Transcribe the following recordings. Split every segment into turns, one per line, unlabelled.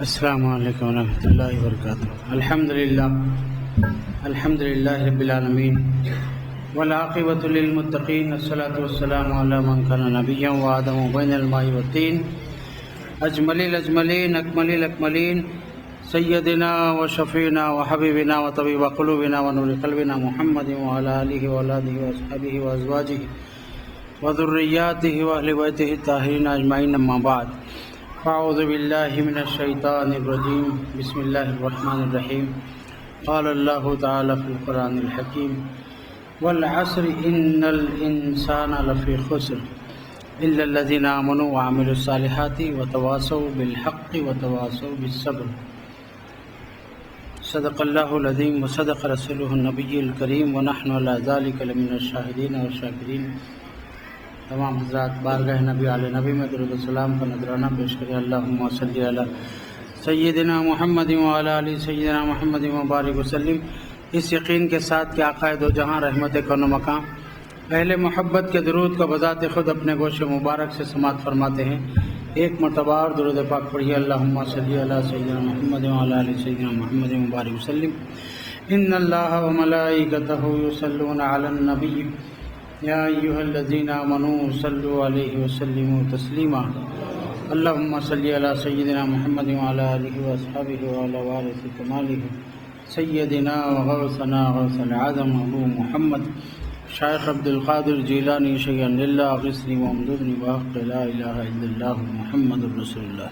السلام علیکم ورحمۃ اللہ وبرکاتہ۔ الحمد للہ رب العالمین والعاقبۃ للمتقین، الصلاۃ والسلام علی من کان نبیا وآدم بین الماء والطین، اجمل الاجملین اکمل الاکملین، سیدنا وشفیعنا وحبیبنا وطبیب قلوبنا ونور قلبنا محمد وعلی آلہ واولادہ واصحابہ وازواجہ وذریاتہ واہل بیتہ الطاہرین اجمعین، اما بعد، اعوذ باللہ من الشیطان الرجیم، بسم اللہ الرحمن الرحیم۔ قال اللہ تعالی فی القرآن الحکیم، والعصر ان الانسان لفی خسر الا الذین آمنوا وعملوا الصالحات وتواصوا بالحق وتواصوا بالصبر۔ صدق اللہ العظیم وصدق رسولہ النبی الکریم ونحن علی ذلک لمن الشاہدین والشاکرین۔ تمام حضرات بارگاہ نبی علیہ نبی میں درود و سلام کا نذرانہ پیش کریں۔ اللہم صلی علی سیدنا محمد وعلی آل سیدنا محمد مبارک وسلم، اس یقین کے ساتھ کہ آقا دو جہاں رحمت کون و مقام اہل محبت کے درود کو بذات خود اپنے گوش مبارک سے سماعت فرماتے ہیں۔ ایک مرتبہ اور درود پاک پڑھیے۔ اللہم صلی علی سیدنا محمد وعلی آل سیدنا محمد مبارک وسلم۔ ان اللہ وملائکتہ یصلون علی النبی یا ایھا الذین آمنوا صلوا علیہ وسلموا تسلیما۔ اللہم صلی علی سیدنا محمد وعلی آلہ واصحابہ وعلی وارث کمالہ سیدنا وغوثنا غوث العظم ابو محمد شیخ عبد القادر جیلانی شیئا للہ غسنی وامددنی بحق لا الہ الا اللہ محمد رسول اللہ۔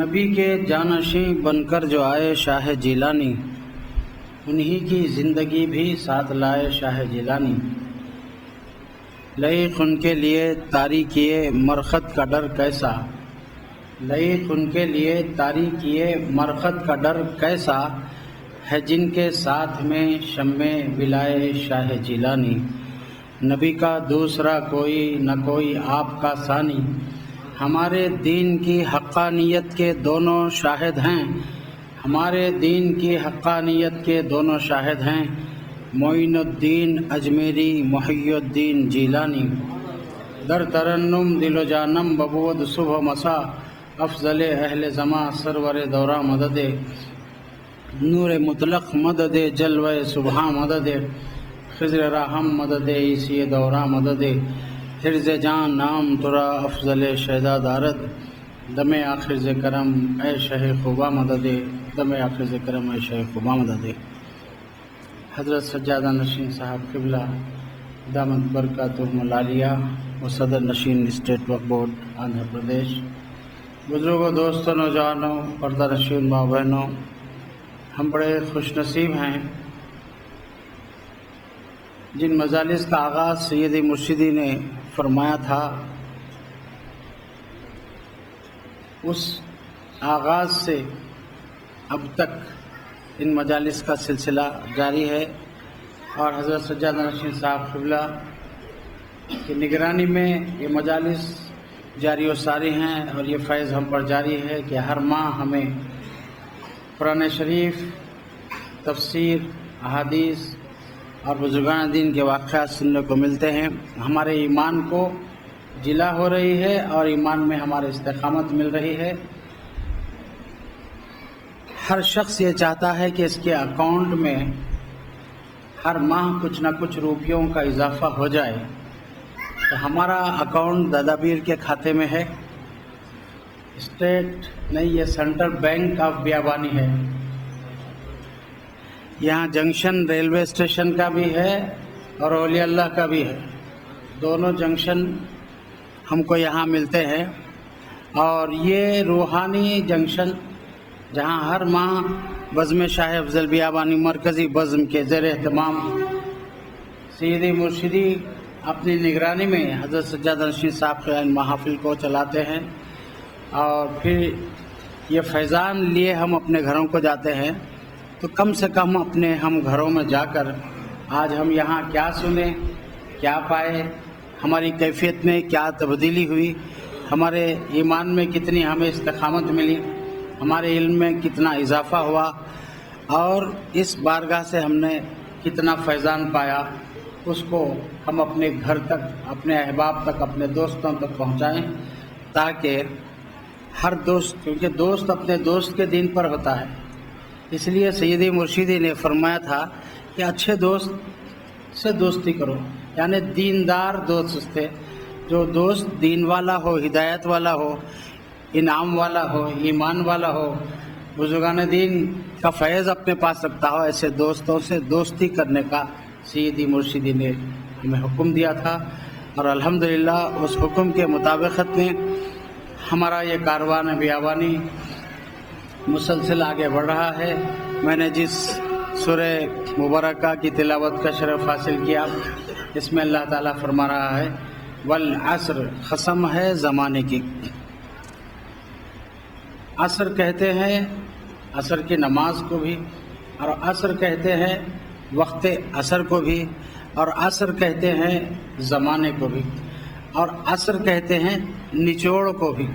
نبی کے جانشین بن کر جو آئے شاہ جیلانی، انہی کی زندگی بھی ساتھ لائے شاہ جیلانی۔ لئیق ان کے لیے تاریکیے مرخت کا ڈر کیسا، لئیق ان کے لیے تاریکیے مرخت کا ڈر کیسا ہے جن کے ساتھ میں شمع بلائے شاہ جیلانی۔ نبی کا دوسرا کوئی نہ کوئی آپ کا ثانی، ہمارے دین کی حقانیت کے دونوں شاہد ہیں، ہمارے دین کی حقانیت کے دونوں شاہد ہیں، معین الدین اجمیری محی الدین جیلانی۔ در ترنم دل و جانم ببود صبح مسا، افضل اہل زماں سرور دوراں مدد، نور مطلق مدد جلوہ صبح مدد، خضر راہم مدد اسی دوراں مدد، حرز جان نام ترا افضل شہدا دارد، دم آخر ز کرم اے شہ خوبا مدد، دم آخر ز کرم اے شہ خوبا مدد۔ حضرت سجادہ نشین صاحب قبلہ دامت برکاتہم العالیہ و صدر نشین اسٹیٹ وقف بورڈ آندھرا پردیش، بزرگوں، دوستوں، نوجوانوں، پردہ نشین ماں بہنوں، ہم بڑے خوش نصیب ہیں جن مجالس کا آغاز سیدی مرشدی نے فرمایا تھا، اس آغاز سے اب تک ان مجالس کا سلسلہ جاری ہے، اور حضرت سجادہ نشین صاحب قبلہ کی نگرانی میں یہ مجالس جاری و ساری ہیں، اور یہ فیض ہم پر جاری ہے کہ ہر ماہ ہمیں قرآن شریف، تفسیر، احادیث اور بزرگان دین کے واقعات سننے کو ملتے ہیں۔ ہمارے ایمان کو جلا ہو رہی ہے اور ایمان میں ہمارے استقامت مل رہی ہے۔ ہر شخص یہ چاہتا ہے کہ اس کے اکاؤنٹ میں ہر ماہ کچھ نہ کچھ روپیوں کا اضافہ ہو جائے، تو ہمارا اکاؤنٹ دادابیر کے کھاتے میں ہے، اسٹیٹ نہیں، یہ سینٹرل بینک آف بیابانی ہے۔ یہاں جنکشن ریلوے اسٹیشن کا بھی ہے اور اولیاء اللہ کا بھی ہے، دونوں جنکشن ہم کو یہاں ملتے ہیں، اور یہ روحانی جنکشن جہاں ہر ماہ بزم شاہ افضل بیابانی مرکزی بزم کے زیر اہتمام سیدی مرشدی اپنی نگرانی میں حضرت سجادہ نشین صاحب کے ان محافل کو چلاتے ہیں، اور پھر یہ فیضان لیے ہم اپنے گھروں کو جاتے ہیں، تو کم سے کم اپنے ہم گھروں میں جا کر آج ہم یہاں کیا سنیں، کیا پائے، ہماری کیفیت میں کیا تبدیلی ہوئی، ہمارے ایمان میں کتنی ہمیں استقامت ملی، ہمارے علم میں کتنا اضافہ ہوا، اور اس بارگاہ سے ہم نے کتنا فیضان پایا، اس کو ہم اپنے گھر تک، اپنے احباب تک، اپنے دوستوں تک پہنچائیں، تاکہ ہر دوست، کیونکہ دوست اپنے دوست کے دین پر ہوتا ہے، اس لیے سیدی مرشدی نے فرمایا تھا کہ اچھے دوست سے دوستی کرو، یعنی دیندار دوست سے، جو دوست دین والا ہو، ہدایت والا ہو، انعام والا ہو، ایمان والا ہو، بزرگان دین کا فیض اپنے پاس رکھتا ہو، ایسے دوستوں سے دوستی کرنے کا سیدی مرشدی نے ہمیں حکم دیا تھا، اور الحمدللہ اس حکم کے مطابقت میں ہمارا یہ کاروان بیابانی مسلسل آگے بڑھ رہا ہے۔ میں نے جس سورہ مبارکہ کی تلاوت کا شرف حاصل کیا، اس میں اللہ تعالیٰ فرما رہا ہے والعصر، قسم ہے زمانے کی۔ عصر کہتے ہیں عصر کی نماز کو بھی، اور عصر کہتے ہیں وقت عصر کو بھی، اور عصر کہتے ہیں زمانے کو بھی، اور عصر کہتے ہیں نچوڑ کو بھی۔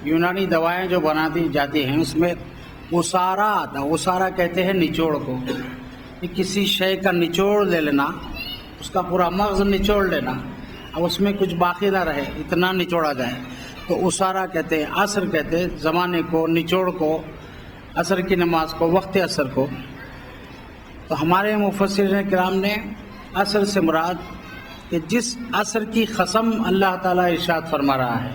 یونانی دوائیں جو بناتی جاتی ہیں اس میں اسارہ آتا، اسارہ کہتے ہیں نچوڑ کو، کہ کسی شے کا نچوڑ لے لینا، اس کا پورا مغز نچوڑ لینا، اب اس میں کچھ باقی نہ رہے، اتنا نچوڑا جائے، تو اسارہ کہتے ہیں۔ عصر کہتے ہیں زمانے کو، نچوڑ کو، عصر کی نماز کو، وقت عصر کو۔ تو ہمارے مفسرین کرام نے عصر سے مراد کہ جس عصر کی قسم اللہ تعالیٰ ارشاد فرما رہا ہے،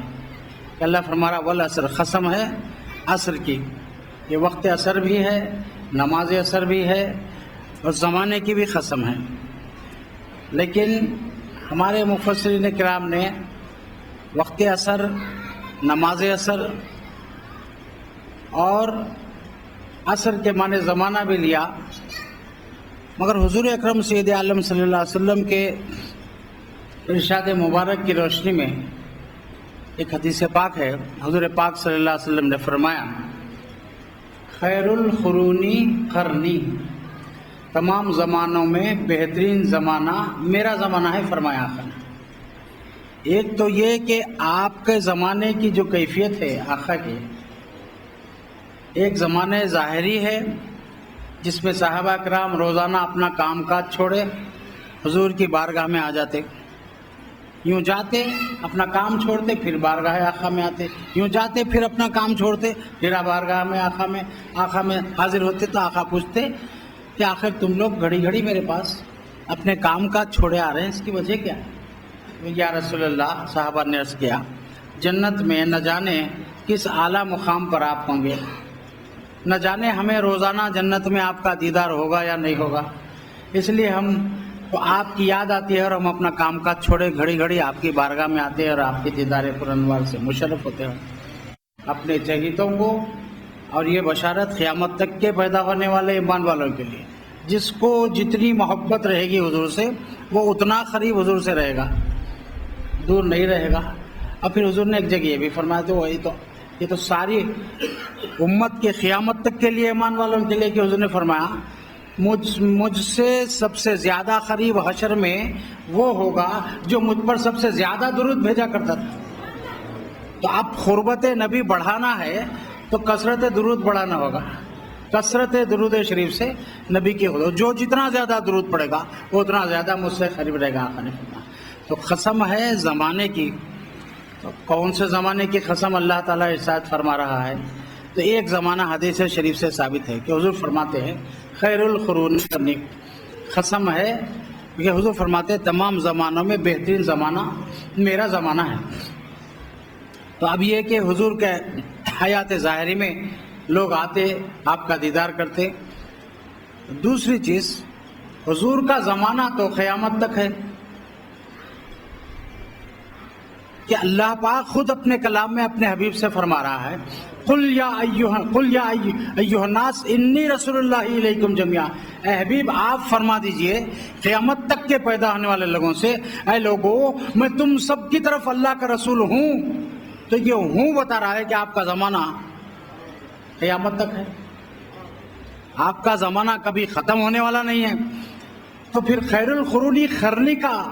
کہ اللہ فرما رہا والعصر، قسم ہے عصر کی، یہ وقت عصر بھی ہے، نماز عصر بھی ہے، اور زمانے کی بھی قسم ہے۔ لیکن ہمارے مفسرین کرام نے وقت عصر، نماز عصر اور عصر کے معنی زمانہ بھی لیا، مگر حضور اکرم سید عالم صلی اللہ علیہ وسلم کے ارشاد مبارک کی روشنی میں ایک حدیث پاک ہے، حضور پاک صلی اللہ علیہ وسلم نے فرمایا خیر القرونی قرنی، تمام زمانوں میں بہترین زمانہ میرا زمانہ ہے، فرمایا آقا نے۔ ایک تو یہ کہ آپ کے زمانے کی جو کیفیت ہے آقا کی، ایک زمانے ظاہری ہے جس میں صحابہ کرام روزانہ اپنا کام کاج چھوڑے حضور کی بارگاہ میں آ جاتے، یوں جاتے اپنا کام چھوڑتے پھر بارگاہ آقا میں آتے، یوں جاتے پھر اپنا کام چھوڑتے پھر بارگاہ میں آقا میں حاضر ہوتے، تو آقا پوچھتے کہ آخر تم لوگ گھڑی گھڑی میرے پاس اپنے کام کاج چھوڑے آ رہے ہیں، اس کی وجہ کیا ہے؟ یا رسول اللہ، صحابہ نے عرض کیا جنت میں نہ جانے کس اعلیٰ مقام پر آپ ہوں گے، نہ جانے ہمیں روزانہ جنت میں آپ کا دیدار ہوگا یا نہیں ہوگا، اس لیے ہم کو آپ کی یاد آتی ہے اور ہم اپنا کام کاج چھوڑے گھڑی گھڑی آپ کی بارگاہ میں آتے ہیں اور آپ کے دیدار پرانوار سے مشرف ہوتے ہیں اپنے چہیتوں کو۔ اور یہ بشارت قیامت تک کے پیدا ہونے والے ایمان والوں کے لیے، جس کو جتنی محبت رہے گی حضور سے، وہ اتنا قریب حضور سے رہے گا، دور نہیں رہے گا۔ اور پھر حضور نے ایک جگہ یہ بھی فرمایا تھا، وہی تو یہ تو ساری امت کے قیامت تک کے لیے ایمان والوں کے لیے، کہ حضور نے فرمایا مجھ سے سب سے زیادہ قریب حشر میں وہ ہوگا جو مجھ پر سب سے زیادہ درود بھیجا کرتا تھا۔ تو اب قربت نبی بڑھانا ہے تو کثرت درود بڑھانا ہوگا، کثرت درود شریف سے نبی کی حضور، جو جتنا زیادہ درود پڑے گا وہ اتنا زیادہ مجھ سے قریب رہے گا آقا نے فرمایا۔ تو قسم ہے زمانے کی، تو کون سے زمانے کی قسم اللہ تعالیٰ ارشاد فرما رہا ہے؟ تو ایک زمانہ حدیث شریف سے ثابت ہے کہ حضور فرماتے ہیں خیر القرون قرنی، قسم ہے کہ حضور فرماتے ہیں تمام زمانوں میں بہترین زمانہ میرا زمانہ ہے۔ تو اب یہ کہ حضور کے حیات ظاہری میں لوگ آتے، آپ کا دیدار کرتے۔ دوسری چیز، حضور کا زمانہ تو قیامت تک ہے، کہ اللہ پاک خود اپنے کلام میں اپنے حبیب سے فرما رہا ہے قل یا ایھا الناس انی رسول اللہ الیکم جميعا، اے حبیب آپ فرما دیجئے قیامت تک کے پیدا ہونے والے لوگوں سے، اے لوگو میں تم سب کی طرف اللہ کا رسول ہوں۔ تو یہ ہوں بتا رہا ہے کہ آپ کا زمانہ قیامت تک ہے، آپ کا زمانہ کبھی ختم ہونے والا نہیں ہے۔ تو پھر خیر القرونی قرنی کا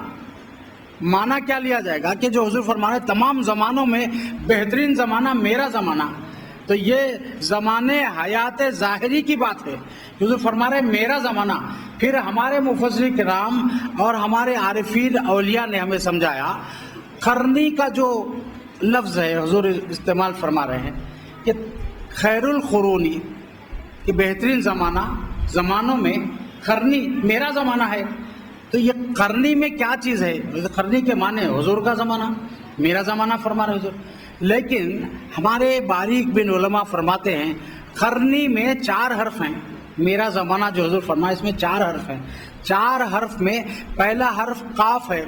معنی کیا لیا جائے گا؟ کہ جو حضور فرما رہے تمام زمانوں میں بہترین زمانہ میرا زمانہ، تو یہ زمانے حیات ظاہری کی بات ہے. حضور فرما رہے میرا زمانہ. پھر ہمارے مفسر کرام اور ہمارے عارفین اولیاء نے ہمیں سمجھایا قرنی کا جو لفظ ہے حضور استعمال فرما رہے ہیں کہ خیر القرونی کہ بہترین زمانوں میں قرنی میرا زمانہ ہے. تو یہ قرنی میں کیا چیز ہے؟ قرنی کے معنی حضور کا زمانہ، میرا زمانہ فرما رہے حضور. لیکن ہمارے باریک بن علماء فرماتے ہیں قرنی میں 4 حرف ہیں. میرا زمانہ جو حضور فرمایا اس میں 4 حرف ہیں. 4 حرف میں پہلا حرف قاف ہے،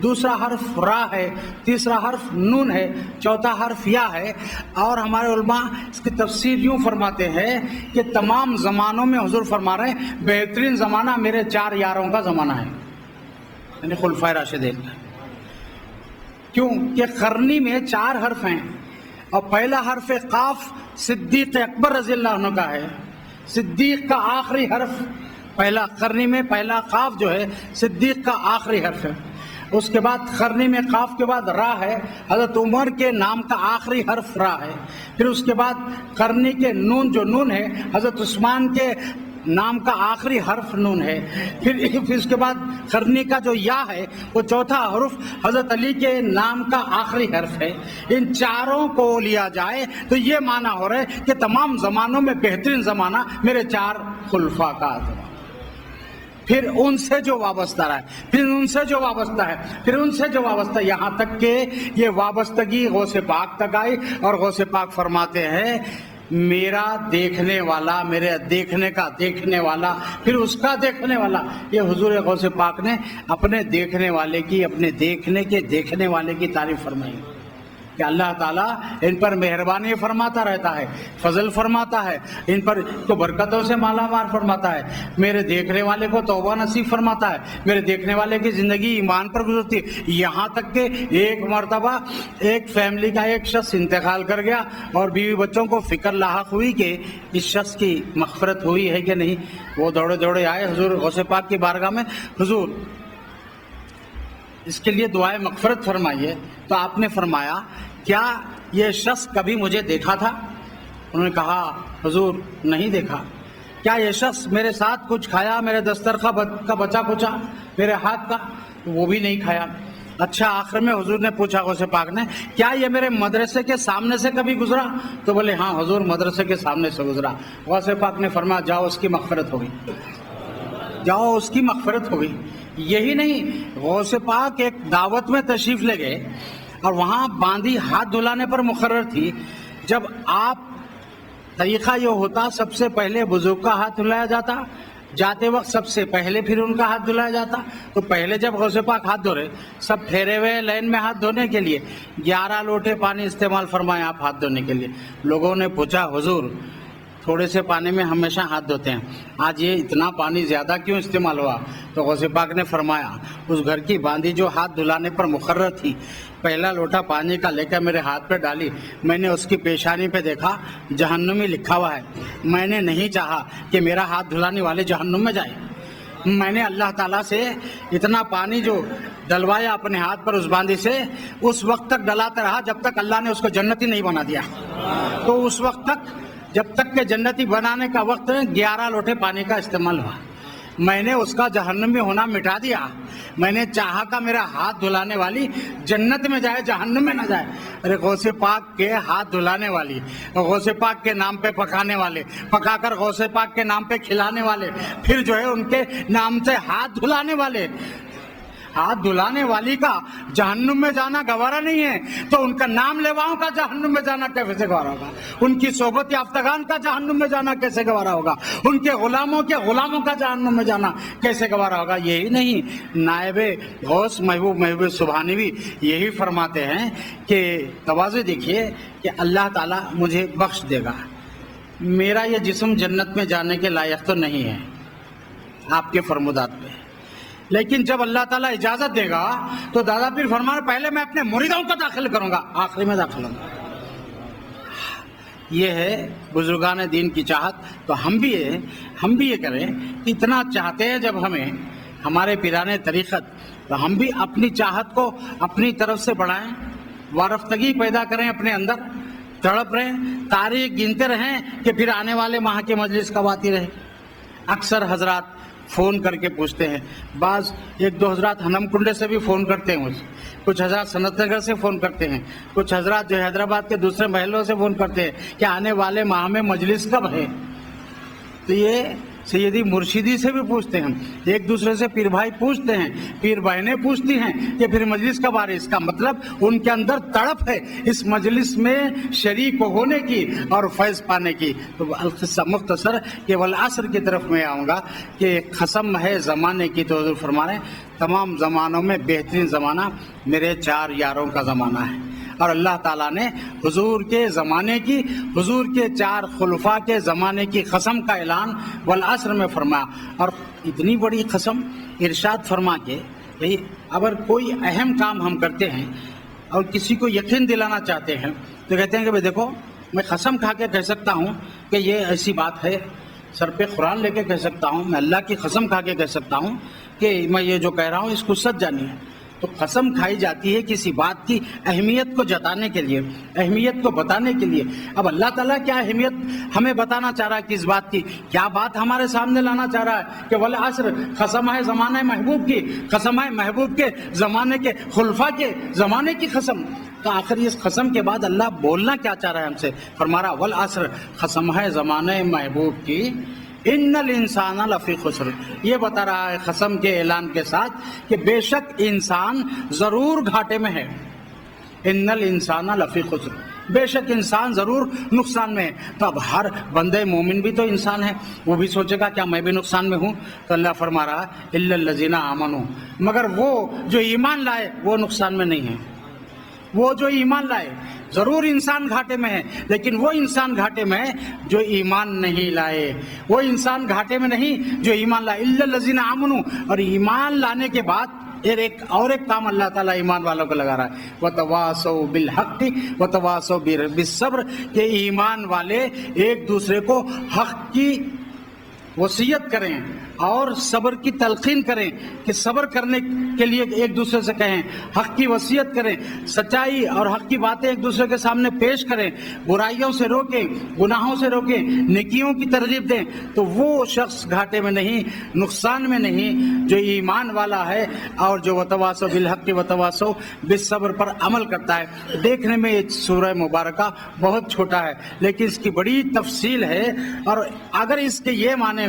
دوسرا حرف را ہے، تیسرا حرف نون ہے، چوتھا حرف یا ہے. اور ہمارے علماء اس کی تفسیر یوں فرماتے ہیں کہ تمام زمانوں میں حضور فرما رہے ہیں بہترین زمانہ میرے 4 یاروں کا زمانہ ہے، یعنی خلفائے راشدین. کیوں کہ قرنی میں 4 حرف ہیں اور پہلا حرف قاف صدیق اکبر رضی اللہ عنہ کا ہے. صدیق کا آخری حرف پہلا قرنی میں پہلا قاف جو ہے صدیق کا آخری حرف ہے. اس کے بعد قرنی میں قاف کے بعد را ہے، حضرت عمر کے نام کا آخری حرف را ہے. پھر اس کے بعد قرنی کے نون جو نون ہے حضرت عثمان کے نام کا آخری حرف نون ہے. پھر اس کے بعد قرنی کا جو یا ہے وہ چوتھا حرف حضرت علی کے نام کا آخری حرف ہے. ان چاروں کو لیا جائے تو یہ معنی ہو رہا ہے کہ تمام زمانوں میں بہترین زمانہ میرے 4 خلفاء کا زمانہ. پھر ان سے جو وابستہ رہا ہے، پھر ان سے جو وابستہ ہے، پھر ان سے جو وابستہ، یہاں تک کہ یہ وابستگی غوث پاک تک آئی. اور غوث پاک فرماتے ہیں میرا دیکھنے والا، میرے دیکھنے کا دیکھنے والا، پھر اس کا دیکھنے والا. یہ حضور غوث پاک نے اپنے دیکھنے والے کی، اپنے دیکھنے کے دیکھنے والے کی تعریف فرمائی کہ اللہ تعالیٰ ان پر مہربانی فرماتا رہتا ہے، فضل فرماتا ہے، ان پر کو برکتوں سے مالا مال فرماتا ہے، میرے دیکھنے والے کو توبہ نصیب فرماتا ہے، میرے دیکھنے والے کی زندگی ایمان پر گزرتی ہے. یہاں تک کہ ایک مرتبہ ایک فیملی کا ایک شخص انتقال کر گیا اور بیوی بچوں کو فکر لاحق ہوئی کہ اس شخص کی مغفرت ہوئی ہے کہ نہیں. وہ دوڑے دوڑے آئے حضور غوث پاک کی بارگاہ میں، حضور اس کے لیے دعائے مغفرت فرمائیے. تو آپ نے فرمایا کیا یہ شخص کبھی مجھے دیکھا تھا؟ انہوں نے کہا حضور نہیں دیکھا. کیا یہ شخص میرے ساتھ کچھ کھایا، میرے دسترخوان کا بچا کچا میرے ہاتھ کا؟ وہ بھی نہیں کھایا. اچھا آخر میں حضور نے پوچھا غوث پاک نے کیا یہ میرے مدرسے کے سامنے سے کبھی گزرا؟ تو بولے ہاں حضور مدرسے کے سامنے سے گزرا. غوث پاک نے فرمایا جاؤ اس کی مغفرت ہو گئی، جاؤ اس کی مغفرت ہو گئی. یہی نہیں، غوث پاک ایک دعوت میں تشریف لے گئے اور وہاں باندھی ہاتھ دھلانے پر مقرر تھی. جب آپ طریقہ یہ ہوتا سب سے پہلے بزرگ کا ہاتھ دھلایا جاتا، جاتے وقت سب سے پہلے پھر ان کا ہاتھ دھلایا جاتا. تو پہلے جب غوث پاک ہاتھ دھو رہے، سب ٹھہرے ہوئے لائن میں ہاتھ دھونے کے لیے 11 لوٹے پانی استعمال فرمائے آپ ہاتھ دھونے کے لیے. لوگوں نے پوچھا حضور تھوڑے سے پانی میں ہمیشہ ہاتھ دھوتے ہیں، آج یہ اتنا پانی زیادہ کیوں استعمال ہوا؟ تو غوث پاک نے فرمایا اس گھر کی باندھی جو ہاتھ دھلانے پر مقرر تھی پہلا لوٹا پانی کا لے کر میرے ہاتھ پہ ڈالی، میں نے اس کی پیشانی پہ دیکھا جہنمی لکھا ہوا ہے. میں نے نہیں چاہا کہ میرا ہاتھ دھلانے والے جہنم میں جائے. میں نے اللہ تعالیٰ سے اتنا پانی جو ڈلوایا اپنے ہاتھ پر اس باندھی سے، اس وقت تک ڈلاتا رہا جب تک اللہ نے اس کو جنتی نہیں بنا دیا. تو اس وقت تک جب تک کہ جنتی بنانے کا وقت 11 لوٹے پانی کا استعمال ہوا. میں نے اس کا جہنم میں ہونا مٹا دیا. میں نے چاہا کہ میرا ہاتھ دھلانے والی جنت میں جائے، جہنم میں نہ جائے. ارے غوث پاک کے ہاتھ دھلانے والی، غوث پاک کے نام پہ پکانے والے، پکا کر غوث پاک کے نام پہ کھلانے والے، پھر جو ہے ان کے نام سے ہاتھ دھلانے والے، ہاتھ دھلانے والی کا جہنم میں جانا گوارا نہیں ہے تو ان کا نام لیواؤں کا جہنم میں جانا کیسے گوارا ہوگا؟ ان کی صحبت یافتگان کا جہنم میں جانا کیسے گوارا ہوگا؟ ان کے غلاموں کا جہنم میں جانا کیسے گوارا ہوگا؟ یہی نہیں، نائب غوث محبوب سبحانی بھی یہی فرماتے ہیں کہ تواضع دیکھیے کہ اللہ تعالیٰ مجھے بخش دے گا، میرا یہ جسم جنت میں جانے کے لائق تو نہیں ہے آپ کے فرمودات پہ، لیکن جب اللہ تعالیٰ اجازت دے گا تو دادا پیر فرما رہے پہلے میں اپنے مریدوں کو داخل کروں گا، آخری میں داخل ہوں گا. یہ ہے بزرگان دین کی چاہت. تو ہم بھی یہ کریں، اتنا چاہتے ہیں جب ہمیں ہمارے پیرانے طریقت، تو ہم بھی اپنی چاہت کو اپنی طرف سے بڑھائیں، وارفتگی پیدا کریں اپنے اندر، تڑپ رہے ہیں، تاریخ گنتے رہیں کہ پھر آنے والے ماہ کے مجلس کب آتی رہے. اکثر حضرات فون کر کے پوچھتے ہیں، بعض ایک دو حضرات ہنم کنڈے سے بھی فون کرتے ہیں مجھے، کچھ حضرات سنت نگر سے فون کرتے ہیں، کچھ حضرات جو حیدرآباد کے دوسرے محلوں سے فون کرتے ہیں کہ آنے والے ماہ میں مجلس کب ہے. تو یہ سیدی مرشدی سے بھی پوچھتے ہیں، ایک دوسرے سے پیر بھائی پوچھتے ہیں، پیر بہنیں پوچھتی ہیں کہ پھر مجلس کب آ رہی. اس کا مطلب ان کے اندر تڑپ ہے اس مجلس میں شریک ہونے کی اور فیض پانے کی. تو القصہ مختصر کہ والعصر کی طرف میں آؤں گا کہ قسم ہے زمانے کی. تو حضور فرما رہے ہیں تمام زمانوں میں بہترین زمانہ میرے 4 یاروں کا زمانہ ہے. اور اللہ تعالیٰ نے حضور کے زمانے کی، حضور کے 4 خلفاء کے زمانے کی قسم کا اعلان والعصر میں فرمایا. اور اتنی بڑی قسم ارشاد فرما کے اگر کوئی اہم کام ہم کرتے ہیں اور کسی کو یقین دلانا چاہتے ہیں تو کہتے ہیں کہ بھئی دیکھو میں قسم کھا کے کہہ سکتا ہوں کہ یہ ایسی بات ہے، سر پہ قرآن لے کے کہہ سکتا ہوں، میں اللہ کی قسم کھا کے کہہ سکتا ہوں کہ میں یہ جو کہہ رہا ہوں اس کو سچ جانیے. تو قسم کھائی جاتی ہے کسی بات کی اہمیت کو جتانے کے لیے، اہمیت کو بتانے کے لیے. اب اللہ تعالیٰ کیا اہمیت ہمیں بتانا چاہ رہا ہے کس بات کی، کیا بات ہمارے سامنے لانا چاہ رہا ہے کہ والعصر قسم ہے زمانہ محبوب کی، قسم ہے محبوب کے زمانے کے خلفاء کے زمانے کی قسم. تو آخر اس قسم کے بعد اللہ بولنا کیا چاہ رہا ہے ہم سے؟ فرما رہا والعصر قسم ہے زمانہ محبوب کی ان الانسان لفی خسر. یہ بتا رہا ہے قسم کے اعلان کے ساتھ کہ بے شک انسان ضرور گھاٹے میں ہے. ان الانسان لفی خسر، بے شک انسان ضرور نقصان میں ہے. تو اب ہر بندے مومن بھی تو انسان ہے، وہ بھی سوچے گا کیا میں بھی نقصان میں ہوں. تو اللہ فرما رہا الا الذین آمنوا، مگر وہ جو ایمان لائے وہ نقصان میں نہیں ہے. وہ جو ایمان لائے، ضرور انسان گھاٹے میں ہے لیکن وہ انسان گھاٹے میں ہے جو ایمان نہیں لائے. وہ انسان گھاٹے میں نہیں جو ایمان لائے. الا الذین آمنوا، اور ایمان لانے کے بعد ایک کام اللہ تعالیٰ ایمان والوں کو لگا رہا ہے، وتواصوا بالحق وتواصوا بالصبر، کہ ایمان والے ایک دوسرے کو حق کی وصیت کریں اور صبر کی تلقین کریں کہ صبر کرنے کے لیے ایک دوسرے سے کہیں، حق کی وصیت کریں، سچائی اور حق کی باتیں ایک دوسرے کے سامنے پیش کریں، برائیوں سے روکیں، گناہوں سے روکیں، نیکیوں کی ترغیب دیں. تو وہ شخص گھاٹے میں نہیں، نقصان میں نہیں جو ایمان والا ہے اور جو وتواصوا بالحق وتواصوا بالصبر پر عمل کرتا ہے. دیکھنے میں یہ سورہ مبارکہ بہت چھوٹا ہے لیکن اس کی بڑی تفصیل ہے. اور اگر اس کے یہ معنی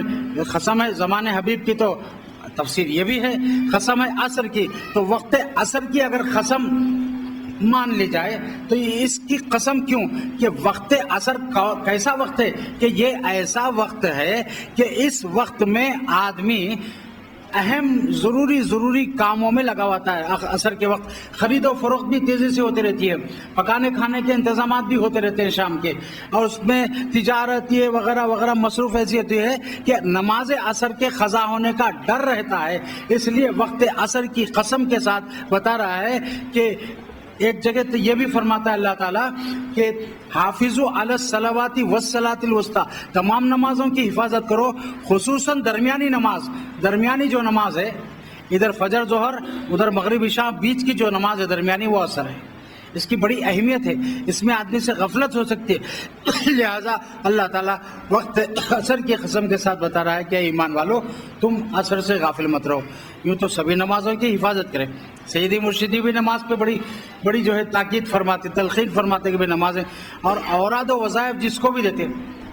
قسم ہے زمانے حبیب کی تو تفسیر یہ بھی ہے، قسم ہے عصر کی تو وقت عصر کی اگر قسم مان لی جائے تو اس کی قسم کیوں کہ وقت عصر کیسا وقت ہے کہ یہ ایسا وقت ہے کہ اس وقت میں آدمی اہم ضروری کاموں میں لگا ہوتا ہے. عصر کے وقت خرید و فروخت بھی تیزی سے ہوتی رہتی ہے، پکانے کھانے کے انتظامات بھی ہوتے رہتے ہیں شام کے، اور اس میں تجارت یہ وغیرہ وغیرہ مصروف ایسی ہوتی ہے کہ نماز عصر کے قضا ہونے کا ڈر رہتا ہے. اس لیے وقت عصر کی قسم کے ساتھ بتا رہا ہے کہ ایک جگہ تو یہ بھی فرماتا ہے اللہ تعالیٰ کہ حافظوا علی الصلوات والصلاۃ الوسطی، تمام نمازوں کی حفاظت کرو، خصوصاً درمیانی نماز. درمیانی جو نماز ہے، ادھر فجر ظہر ادھر مغرب عشاء، بیچ کی جو نماز ہے درمیانی، وہ عصر ہے. اس کی بڑی اہمیت ہے، اس میں آدمی سے غفلت ہو سکتی ہے. لہذا اللہ تعالیٰ وقت عصر کی قسم کے ساتھ بتا رہا ہے کہ ایمان والو تم عصر سے غافل مت رہو. یوں تو سبھی نمازوں کی حفاظت کریں. سیدی مرشدی بھی نماز پہ بڑی جو ہے تاکید فرماتے، تلقین فرماتے کہ نمازیں اور اوراد و وظائف جس کو بھی دیتے،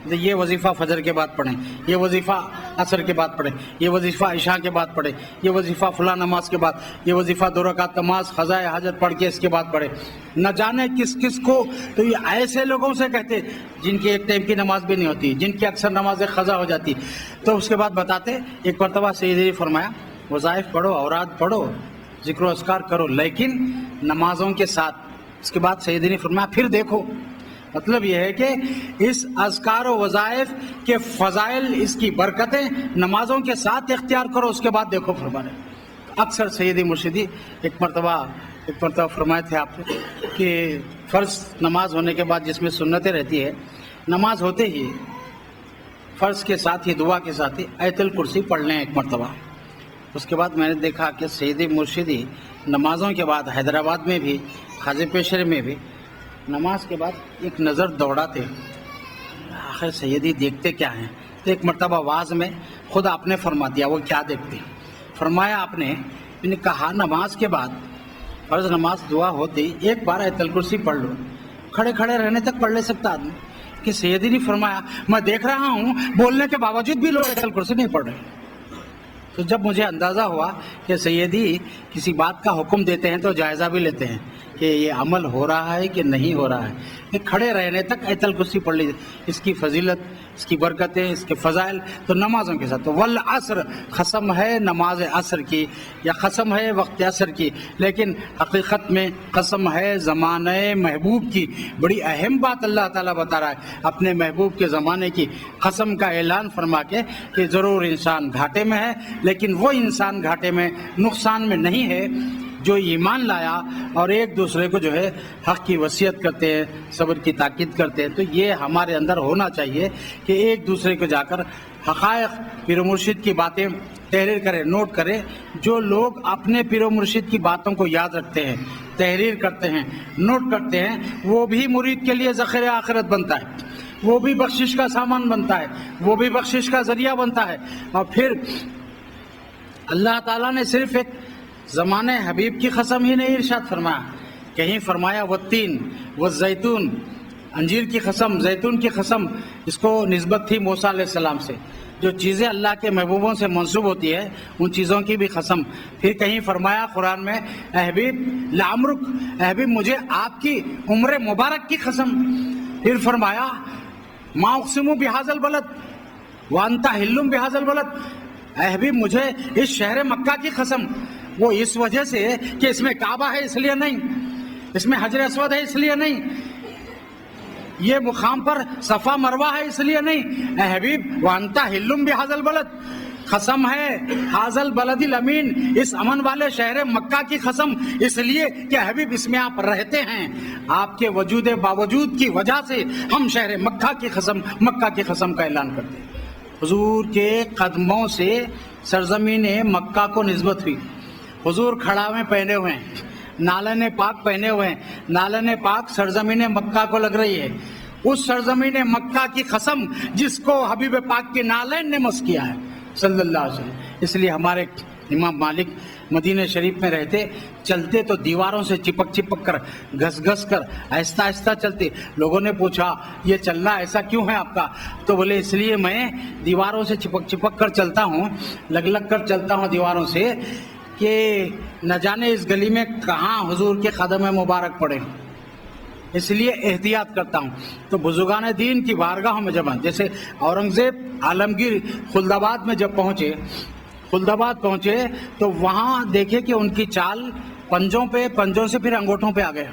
یہ وظیفہ فجر کے بعد پڑھیں، یہ وظیفہ عصر کے بعد پڑھیں، یہ وظیفہ عشاء کے بعد پڑھیں، یہ وظیفہ فلاں نماز کے بعد، یہ وظیفہ 2 رکعت نماز قضائے حاجت پڑھ کے اس کے بعد پڑھیں. نہ جانے کس کو. تو یہ ایسے لوگوں سے کہتے جن کی ایک ٹائم کی نماز بھی نہیں ہوتی، جن کی اکثر نمازیں قضا ہو جاتی. تو اس کے بعد بتاتے ایک مرتبہ سیدی نے فرمایا وظائف پڑھو، اوراد پڑھو، ذکر و اذکار کرو، لیکن نمازوں کے ساتھ. اس کے بعد سیدی نے فرمایا پھر دیکھو. مطلب یہ ہے کہ اس اذکار و وظائف کے فضائل، اس کی برکتیں نمازوں کے ساتھ اختیار کرو، اس کے بعد دیکھو فرمانے. اکثر سیدی مرشدی ایک مرتبہ فرمائے تھے آپ کہ فرض نماز ہونے کے بعد جس میں سنتیں رہتی ہے، نماز ہوتے ہی فرض کے ساتھ ہی دعا کے ساتھ ہی آیت الکرسی پڑھ لیں ایک مرتبہ. اس کے بعد میں نے دیکھا کہ سیدی مرشدی نمازوں کے بعد حیدرآباد میں بھی، خواجہ پیشرے میں بھی نماز کے بعد ایک نظر دوڑاتے، آخر سیدی دیکھتے کیا ہیں؟ تو ایک مرتبہ آواز میں خود آپ نے فرما دیا وہ کیا دیکھتے. فرمایا آپ نے کہا نماز کے بعد فرض نماز دعا ہوتی ایک بار آیت الکرسی پڑھ لو، کھڑے کھڑے رہنے تک پڑھ لے سکتا آدمی. کہ سیدی نے فرمایا میں دیکھ رہا ہوں بولنے کے باوجود بھی لوگ آیت الکرسی نہیں پڑھ رہے. تو جب مجھے اندازہ ہوا کہ سیدی کسی بات کا حکم دیتے ہیں تو جائزہ بھی لیتے ہیں کہ یہ عمل ہو رہا ہے کہ نہیں ہو رہا ہے، کہ کھڑے رہنے تک آیت الکرسی پڑھ لیجیے. اس کی فضیلت، اس کی برکتیں، اس کے فضائل تو نمازوں کے ساتھ. تو والعصر قسم ہے نماز عصر کی یا قسم ہے وقت عصر کی، لیکن حقیقت میں قسم ہے زمانہ محبوب کی. بڑی اہم بات اللہ تعالیٰ بتا رہا ہے اپنے محبوب کے زمانے کی قسم کا اعلان فرما کے کہ ضرور انسان گھاٹے میں ہے، لیکن وہ انسان گھاٹے میں نقصان میں نہیں ہے جو ایمان لایا اور ایک دوسرے کو جو ہے حق کی وصیت کرتے ہیں، صبر کی تاکید کرتے ہیں. تو یہ ہمارے اندر ہونا چاہیے کہ ایک دوسرے کو جا کر حقائق پیر و مرشد کی باتیں تحریر کریں، نوٹ کریں. جو لوگ اپنے پیر و مرشد کی باتوں کو یاد رکھتے ہیں، تحریر کرتے ہیں، نوٹ کرتے ہیں، وہ بھی مرید کے لیے ذخیرہ آخرت بنتا ہے، وہ بھی بخشش کا سامان بنتا ہے، وہ بھی بخشش کا ذریعہ بنتا ہے. اور پھر اللہ تعالیٰ نے صرف ایک زمانے حبیب کی قسم ہی نہیں ارشاد فرمایا، کہیں فرمایا والتین والزیتون، انجیر کی قسم، زیتون کی قسم. اس کو نسبت تھی موسیٰ علیہ السلام سے. جو چیزیں اللہ کے محبوبوں سے منسوب ہوتی ہے ان چیزوں کی بھی قسم. پھر کہیں فرمایا قرآن میں اے حبیب لعمرک، اے حبیب مجھے آپ کی عمر مبارک کی قسم. پھر فرمایا ما اقسم بہذا البلد وانت حل بہذا البلد، اے حبیب مجھے اس شہر مکہ کی قسم. وہ اس وجہ سے کہ اس میں کعبہ ہے اس لیے نہیں، اس میں حجر اسود ہے اس لیے نہیں، یہ مقام پر صفا مروہ ہے اس لیے نہیں. اے حبیب وانت حل بہذا البلد، قسم ہے ھذا البلد الامین، اس امن والے شہر مکہ کی قسم، اس لیے کہ حبیب اس میں آپ رہتے ہیں. آپ کے وجود باوجود کی وجہ سے ہم شہر مکہ کی قسم، مکہ کی قسم کا اعلان کرتے ہیں. حضور کے قدموں سے سرزمین مکہ کو نسبت ہوئی. حضور کھڑا میں پہنے ہوئے ہیں، نالن پاک پہنے ہوئے ہیں، نالن پاک سرزمین مکہ کو لگ رہی ہے. اس سرزمین مکہ کی قسم جس کو حبیب پاک کے نالین نے مس کیا ہے صلی اللہ علیہ وسلم. اس لیے ہمارے امام مالک مدینہ شریف میں رہتے، چلتے تو دیواروں سے چپک چپک کر، گھس گھس کر، آہستہ آہستہ چلتے. لوگوں نے پوچھا یہ چلنا ایسا کیوں ہے آپ کا؟ تو بولے اس لیے میں دیواروں سے چپک چپک کر چلتا ہوں، لگ لگ کر چلتا ہوں دیواروں سے، کہ نہ جانے اس گلی میں کہاں حضور کے قدم مبارک پڑے، اس لیے احتیاط کرتا ہوں. تو بزرگان دین کی بارگاہوں میں جب جیسے اورنگزیب عالمگیر خلدآباد میں جب پہنچے تو وہاں دیکھے کہ ان کی چال پنجوں سے پھر انگوٹھوں پہ آ گئے.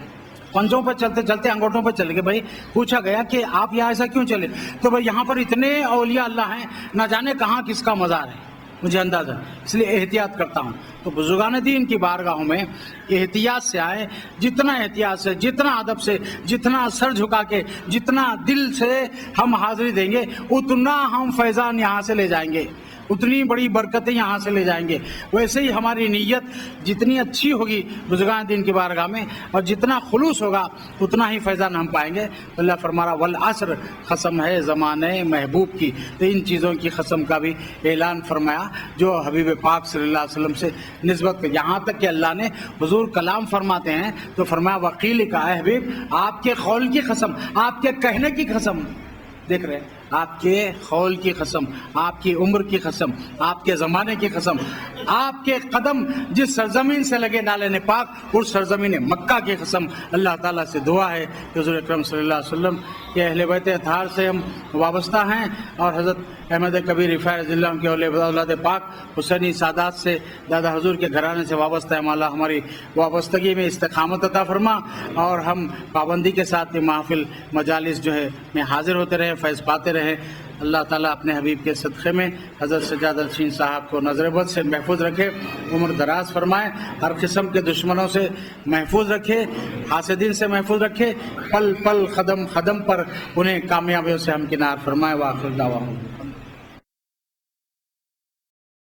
پنجوں پہ چلتے چلتے انگوٹھوں پہ چل گئے. بھائی پوچھا گیا کہ آپ یہاں ایسا کیوں چلے؟ تو بھائی یہاں پر اتنے اولیاء اللہ ہیں، نہ جانے کہاں کس کا مزار ہے، مجھے اندازہ، اس لیے احتیاط کرتا ہوں. تو بزرگان دین کی بارگاہوں میں احتیاط سے آئے، جتنا احتیاط سے، جتنا ادب سے، جتنا سر جھکا کے، جتنا دل سے ہم حاضری دیں گے، اتنا ہم فیضان یہاں سے لے جائیں گے، اتنی بڑی برکتیں یہاں سے لے جائیں گے. ویسے ہی ہماری نیت جتنی اچھی ہوگی بزرگان دین کی بارگاہ میں اور جتنا خلوص ہوگا اتنا ہی فیضان ہم پائیں گے. اللہ فرما رہا والعصر قسم ہے زمانے محبوب کی. تو ان چیزوں کی قسم کا بھی اعلان فرمایا جو حبیب پاک صلی اللہ علیہ وسلم سے نسبت کر. یہاں تک کہ اللہ نے حضور کلام فرماتے ہیں تو فرمایا وقیل کا اے حبیب آپ کے قول کی قسم، آپ کے کہنے کی قسم. دیکھ رہے ہیں آپ کے قول کی قسم، آپ کی عمر کی قسم، آپ کے زمانے کی قسم، آپ کے قدم جس سرزمین سے لگے نالے پاک اس سرزمین مکہ کی قسم. اللہ تعالیٰ سے دعا ہے کہ حضور اکرم صلی اللہ علیہ وسلم کے اہل بیت اطہار سے ہم وابستہ ہیں اور حضرت احمد کبیر رفاعی رضی اللہ عنہ کے اولاد پاک حسینی سادات سے، دادا حضور کے گھرانے سے وابستہ ہے. مولا ہماری وابستگی میں استقامت عطا فرما اور ہم پابندی کے ساتھ محفل مجالس جو ہے میں حاضر ہوتے رہے، فیض پاتے رہے. اللہ تعالیٰ اپنے حبیب کے صدقے میں حضرت سجاد الشین صاحب کو نظر بد سے محفوظ رکھے، عمر دراز فرمائے، ہر قسم کے دشمنوں سے محفوظ رکھے، حاسدین سے محفوظ رکھے، پل پل قدم قدم پر انہیں کامیابیوں سے ہمکنار فرمائے. وآخر دعواہم